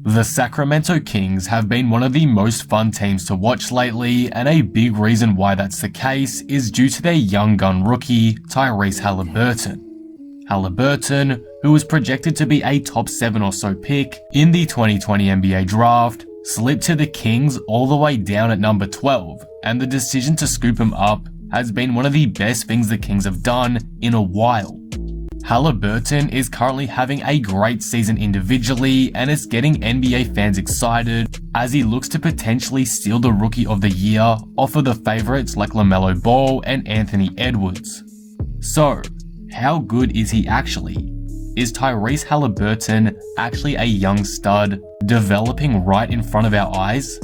The Sacramento Kings have been one of the most fun teams to watch lately, and a big reason why that's the case is due to their young gun rookie, Tyrese Haliburton. Haliburton, who was projected to be a top 7 or so pick in the 2020 NBA draft, slipped to the Kings all the way down at number 12, and the decision to scoop him up has been one of the best things the Kings have done in a while. Haliburton is currently having a great season individually, and it's getting NBA fans excited as he looks to potentially steal the Rookie of the Year off of the favourites like Lamelo Ball and Anthony Edwards. So, how good is he actually? Is Tyrese Haliburton actually a young stud developing right in front of our eyes?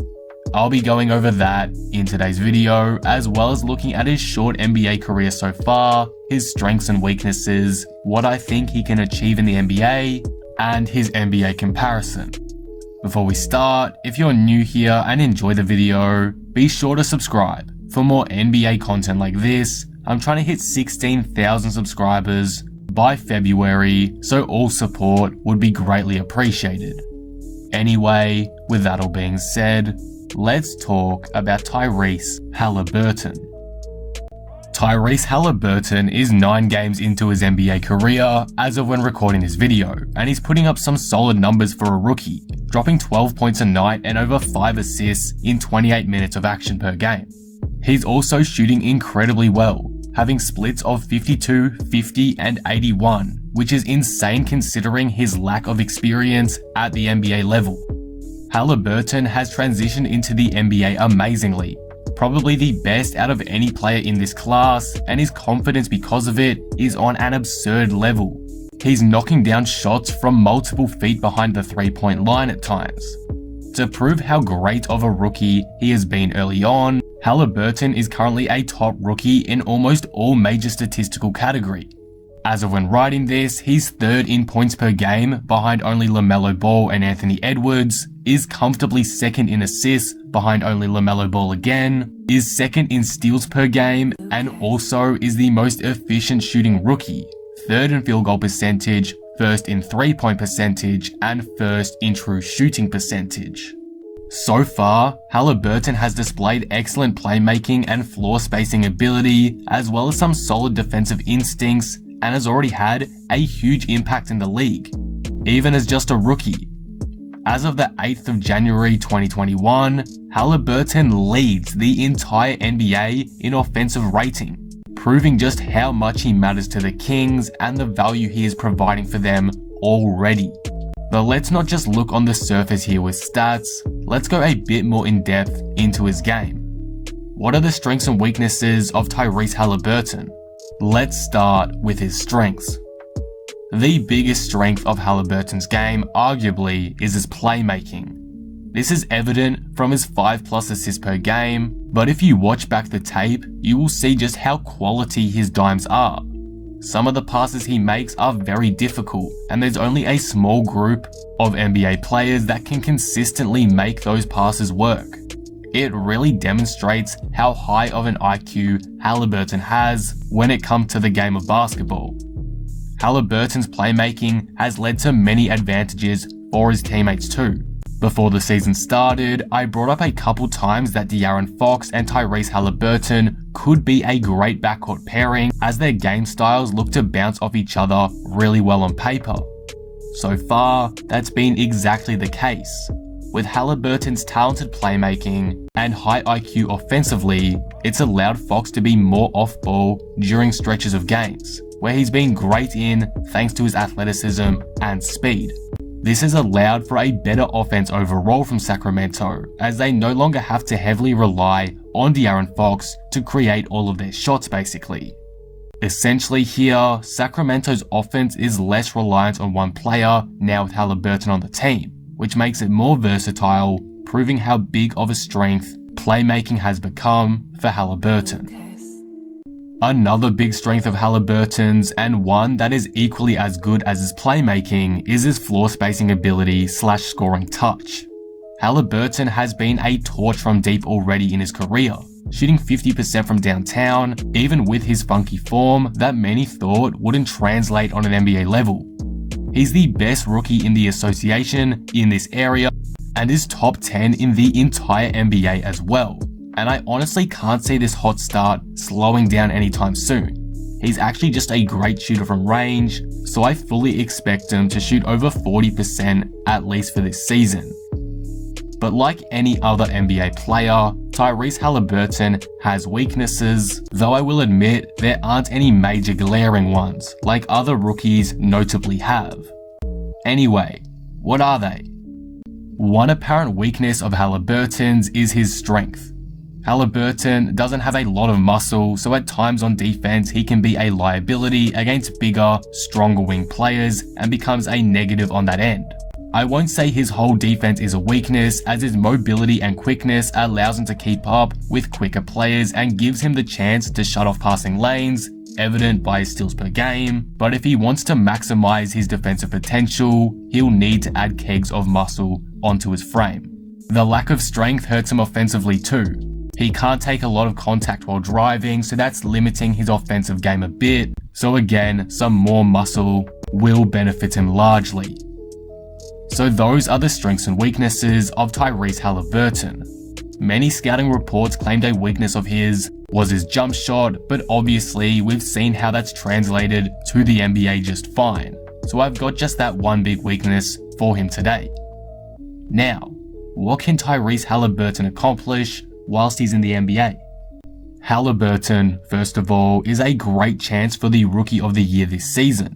I'll be going over that in today's video, as well as looking at his short NBA career so far, his strengths and weaknesses, what I think he can achieve in the NBA, and his NBA comparison. Before we start, if you're new here and enjoy the video, be sure to subscribe. For more NBA content like this, I'm trying to hit 16,000 subscribers by February, so all support would be greatly appreciated. Anyway, with that all being said, let's talk about Tyrese Haliburton. Tyrese Haliburton is 9 games into his NBA career as of when recording this video, and he's putting up some solid numbers for a rookie, dropping 12 points a night and over 5 assists in 28 minutes of action per game. He's also shooting incredibly well, having splits of 52, 50, and 81, which is insane considering his lack of experience at the NBA level. Haliburton has transitioned into the NBA amazingly, probably the best out of any player in this class, and his confidence because of it is on an absurd level. He's knocking down shots from multiple feet behind the 3-point line at times. To prove how great of a rookie he has been early on, Haliburton is currently a top rookie in almost all major statistical categories. As of when writing this, he's 3rd in points per game behind only Lamelo Ball and Anthony Edwards, is comfortably 2nd in assists behind only Lamelo Ball again, is 2nd in steals per game, and also is the most efficient shooting rookie, 3rd in field goal percentage, 1st in 3-point percentage, and 1st in true shooting percentage. So far, Haliburton has displayed excellent playmaking and floor spacing ability, as well as some solid defensive instincts, and has already had a huge impact in the league, even as just a rookie. As of the 8th of January 2021, Haliburton leads the entire NBA in offensive rating, proving just how much he matters to the Kings and the value he is providing for them already. But let's not just look on the surface here with stats, let's go a bit more in depth into his game. What are the strengths and weaknesses of Tyrese Haliburton? Let's start with his strengths. The biggest strength of Haliburton's game, arguably, is his playmaking. This is evident from his 5+ assists per game, but if you watch back the tape, you will see just how quality his dimes are. Some of the passes he makes are very difficult, and there's only a small group of NBA players that can consistently make those passes work. It really demonstrates how high of an IQ Haliburton has when it comes to the game of basketball. Haliburton's playmaking has led to many advantages for his teammates too. Before the season started, I brought up a couple times that De'Aaron Fox and Tyrese Haliburton could be a great backcourt pairing as their game styles look to bounce off each other really well on paper. So far, that's been exactly the case. With Haliburton's talented playmaking and high IQ offensively, it's allowed Fox to be more off-ball during stretches of games, where he's been great in thanks to his athleticism and speed. This has allowed for a better offense overall from Sacramento, as they no longer have to heavily rely on De'Aaron Fox to create all of their shots basically. Essentially here, Sacramento's offense is less reliant on one player now with Haliburton on the team, which makes it more versatile, proving how big of a strength playmaking has become for Haliburton. Another big strength of Haliburton's, and one that is equally as good as his playmaking, is his floor spacing ability / scoring touch. Haliburton has been a torch from deep already in his career, shooting 50% from downtown, even with his funky form that many thought wouldn't translate on an NBA level. He's the best rookie in the association in this area and is top 10 in the entire NBA as well. And I honestly can't see this hot start slowing down anytime soon. He's actually just a great shooter from range, so I fully expect him to shoot over 40% at least for this season. But like any other NBA player, Tyrese Haliburton has weaknesses, though I will admit there aren't any major glaring ones like other rookies notably have. Anyway, what are they? One apparent weakness of Haliburton's is his strength. Haliburton doesn't have a lot of muscle, so at times on defense he can be a liability against bigger, stronger wing players and becomes a negative on that end. I won't say his whole defense is a weakness, as his mobility and quickness allows him to keep up with quicker players and gives him the chance to shut off passing lanes, evident by his steals per game, but if he wants to maximize his defensive potential, he'll need to add kegs of muscle onto his frame. The lack of strength hurts him offensively too. He can't take a lot of contact while driving, so that's limiting his offensive game a bit, so again, some more muscle will benefit him largely. So those are the strengths and weaknesses of Tyrese Haliburton. Many scouting reports claimed a weakness of his was his jump shot, but obviously we've seen how that's translated to the NBA just fine. So I've got just that one big weakness for him today. Now, what can Tyrese Haliburton accomplish whilst he's in the NBA? Haliburton, first of all, is a great chance for the Rookie of the Year this season.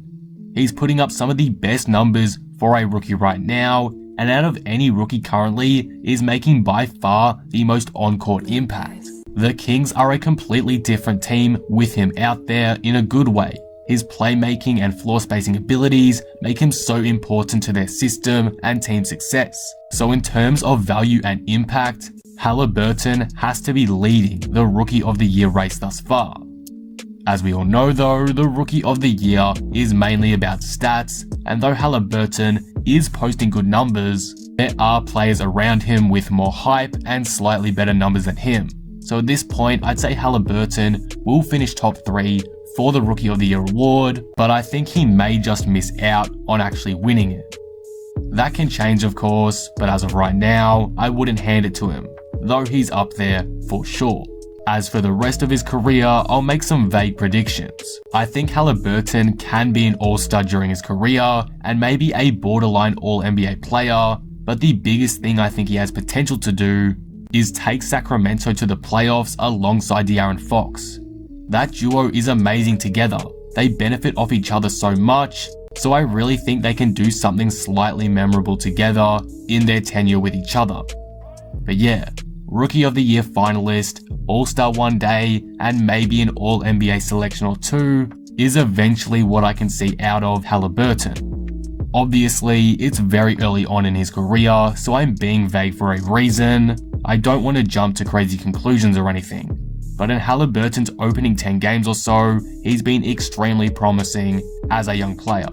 He's putting up some of the best numbers for a rookie right now, and out of any rookie currently, is making by far the most on-court impact. The Kings are a completely different team with him out there in a good way. His playmaking and floor spacing abilities make him so important to their system and team success. So in terms of value and impact, Haliburton has to be leading the Rookie of the Year race thus far. As we all know though, the Rookie of the Year is mainly about stats, and though Haliburton is posting good numbers, there are players around him with more hype and slightly better numbers than him. So at this point, I'd say Haliburton will finish top 3 for the Rookie of the Year award, but I think he may just miss out on actually winning it. That can change of course, but as of right now, I wouldn't hand it to him, though he's up there for sure. As for the rest of his career, I'll make some vague predictions. I think Haliburton can be an all-star during his career, and maybe a borderline all-NBA player, but the biggest thing I think he has potential to do is take Sacramento to the playoffs alongside De'Aaron Fox. That duo is amazing together. They benefit off each other so much, so I really think they can do something slightly memorable together in their tenure with each other. But yeah, Rookie of the Year finalist, All-Star one day, and maybe an All-NBA selection or two is eventually what I can see out of Haliburton. Obviously, it's very early on in his career, so I'm being vague for a reason. I don't want to jump to crazy conclusions or anything, but in Haliburton's opening 10 games or so, he's been extremely promising as a young player.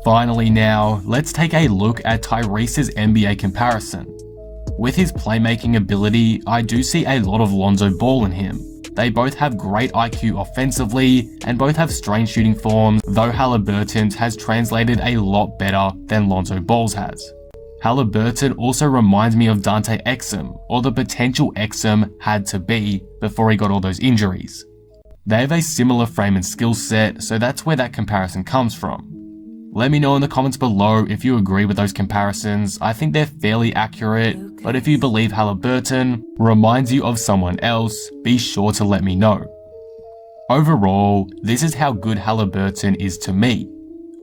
Finally now, let's take a look at Tyrese's NBA comparison. With his playmaking ability, I do see a lot of Lonzo Ball in him. They both have great IQ offensively, and both have strange shooting forms, though Haliburton's has translated a lot better than Lonzo Ball's has. Haliburton also reminds me of Dante Exum, or the potential Exum had to be before he got all those injuries. They have a similar frame and skill set, so that's where that comparison comes from. Let me know in the comments below if you agree with those comparisons. I think they're fairly accurate, but if you believe Haliburton reminds you of someone else, be sure to let me know. Overall, this is how good Haliburton is to me.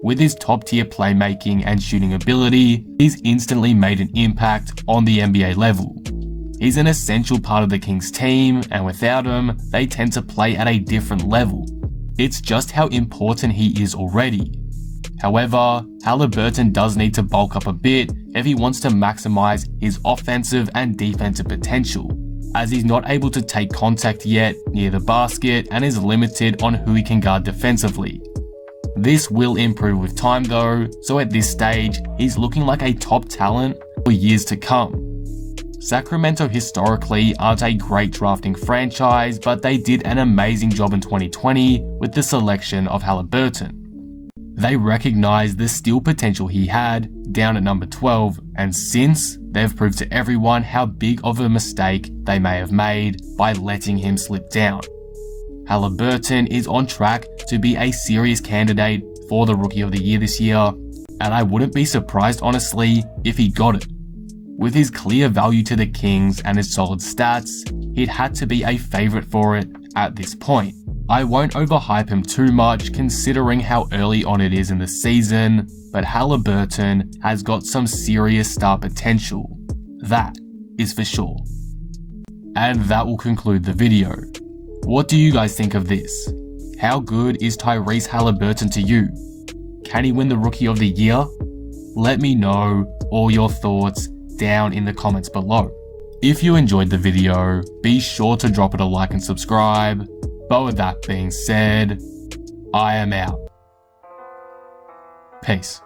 With his top tier playmaking and shooting ability, he's instantly made an impact on the NBA level. He's an essential part of the Kings team, and without him, they tend to play at a different level. It's just how important he is already. However, Haliburton does need to bulk up a bit if he wants to maximize his offensive and defensive potential, as he's not able to take contact yet near the basket and is limited on who he can guard defensively. This will improve with time though, so at this stage, he's looking like a top talent for years to come. Sacramento historically aren't a great drafting franchise, but they did an amazing job in 2020 with the selection of Haliburton. They recognized the steal potential he had down at number 12, and since, they've proved to everyone how big of a mistake they may have made by letting him slip down. Haliburton is on track to be a serious candidate for the Rookie of the Year this year, and I wouldn't be surprised honestly if he got it. With his clear value to the Kings and his solid stats, he'd had to be a favourite for it at this point. I won't overhype him too much considering how early on it is in the season, but Haliburton has got some serious star potential. That is for sure. And that will conclude the video. What do you guys think of this? How good is Tyrese Haliburton to you? Can he win the Rookie of the Year? Let me know all your thoughts down in the comments below. If you enjoyed the video, be sure to drop it a like and subscribe. But with that being said, I am out. Peace.